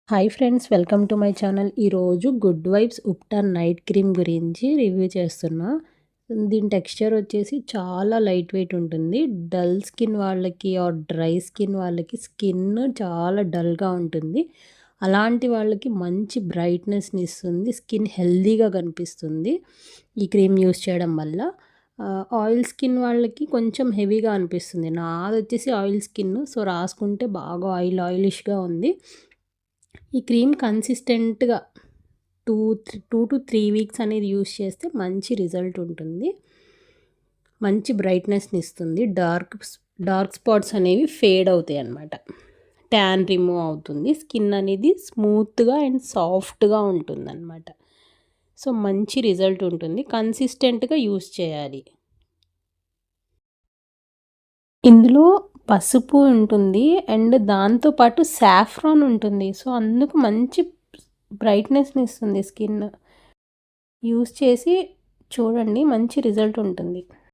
Hi friends, welcome to my channel. ఈరోజు good vibes ubtan night cream గురించి review చేస్తున్నా. దీని టెక్స్చర్ వచ్చేసి చాలా లైట్ వెయిట్ ఉంటుంది. డల్ స్కిన్ వాళ్ళకి ఆర్ డ్రై స్కిన్ వాళ్ళకి స్కిన్ చాలా డల్గా ఉంటుంది. అలాంటి వాళ్ళకి మంచి బ్రైట్నెస్ని ఇస్తుంది. స్కిన్ హెల్దీగా కనిపిస్తుంది ఈ క్రీమ్ యూస్ చేయడం వల్ల. ఆయిల్ స్కిన్ వాళ్ళకి కొంచెం హెవీగా అనిపిస్తుంది. నాది వచ్చేసి ఆయిల్ స్కిన్, సో రాసుకుంటే బాగా ఆయిలిష్గా ఉంది. ఈ క్రీమ్ కన్సిస్టెంట్గా 2 to 3 వీక్స్ అనేది యూస్ చేస్తే మంచి రిజల్ట్ ఉంటుంది. మంచి బ్రైట్నెస్ని ఇస్తుంది. డార్క్ స్పాట్స్ అనేవి ఫేడ్ అవుతాయి అన్నమాట. ట్యాన్ రిమూవ్ అవుతుంది. స్కిన్ అనేది స్మూత్గా అండ్ సాఫ్ట్గా ఉంటుందన్నమాట. సో మంచి రిజల్ట్ ఉంటుంది. కన్సిస్టెంట్గా యూస్ చేయాలి. ఇందులో పసుపు ఉంటుంది అండ్ దాంతోపాటు సాఫ్రాన్ ఉంటుంది. సో అందుకు మంచి బ్రైట్నెస్ని ఇస్తుంది స్కిన్. యూస్ చేసి చూడండి, మంచి రిజల్ట్ ఉంటుంది.